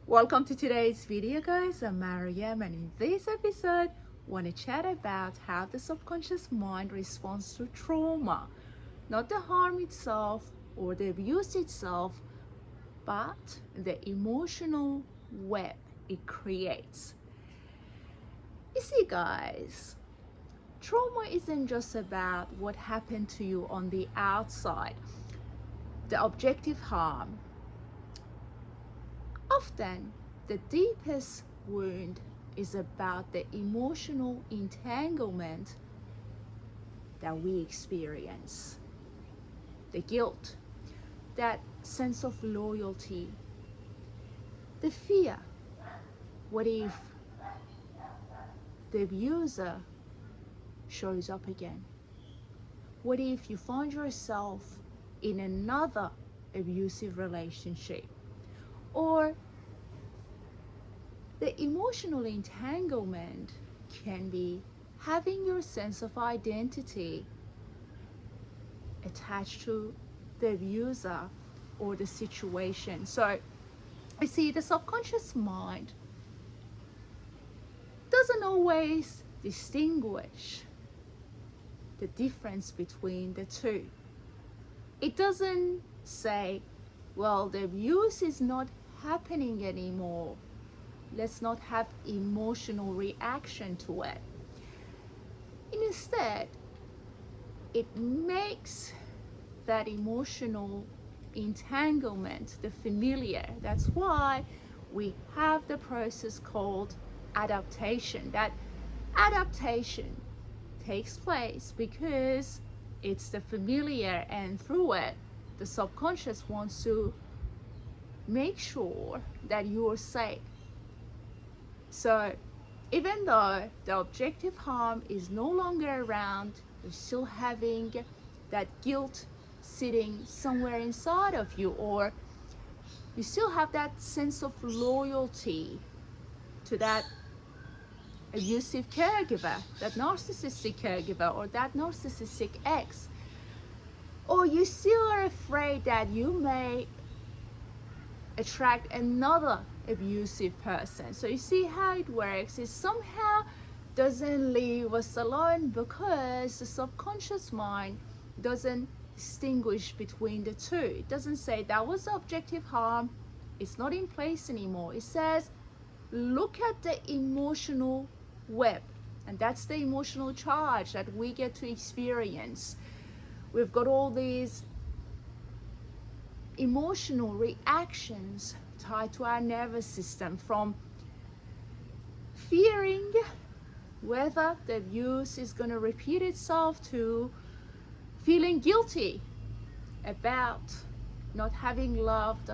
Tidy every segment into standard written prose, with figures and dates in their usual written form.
Welcome to today's video, guys. I'm Maryam, and in this episode, I want to chat about how the subconscious mind responds to trauma. Not the harm itself or the abuse itself, but the emotional web it creates. You see, guys, trauma isn't just about what happened to you on the outside, the objective harm. Often, the deepest wound is about the emotional entanglement that we experience. The guilt, that sense of loyalty, the fear. What if the abuser shows up again? What if you find yourself in another abusive relationship? Or the emotional entanglement can be having your sense of identity attached to the abuser or the situation. So you see, the subconscious mind doesn't always distinguish the difference between the two. It doesn't say, well, the abuse is not happening anymore, let's not have emotional reaction to it. Instead, it makes that emotional entanglement the familiar. That's why we have the process called adaptation. That adaptation takes place because it's the familiar, and through it the subconscious wants to make sure that you're safe. So even though the objective harm is no longer around, you're still having that guilt sitting somewhere inside of you, or you still have that sense of loyalty to that abusive caregiver, that narcissistic caregiver, or that narcissistic ex. Or you still are afraid that you may attract another abusive person. So you see how it works. It somehow doesn't leave us alone because the subconscious mind doesn't distinguish between the two. It doesn't say that was objective harm, it's not in place anymore. It says, look at the emotional web, and that's the emotional charge that we get to experience. We've got all these emotional reactions tied to our nervous system, from fearing whether the abuse is going to repeat itself to feeling guilty about not having loved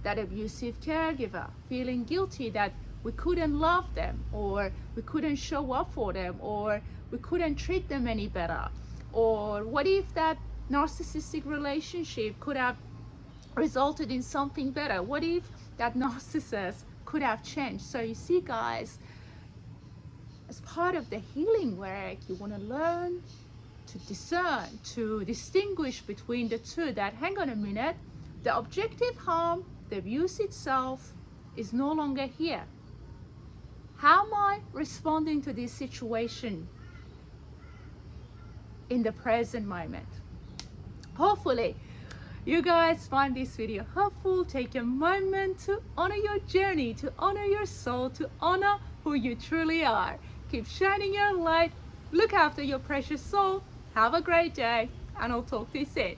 that abusive caregiver, feeling guilty that we couldn't love them, or we couldn't show up for them, or we couldn't treat them any better. Or what if that narcissistic relationship could have resulted in something better? What if that narcissist could have changed? So you see, guys, as part of the healing work, you want to learn to discern, to distinguish between the two, that hang on a minute, the objective harm, the abuse itself, is no longer here. How am I responding to this situation in the present moment? Hopefully you guys find this video helpful. Take a moment to honor your journey, to honor your soul, to honor who you truly are. Keep shining your light. Look after your precious soul. Have a great day, and I'll talk to you soon.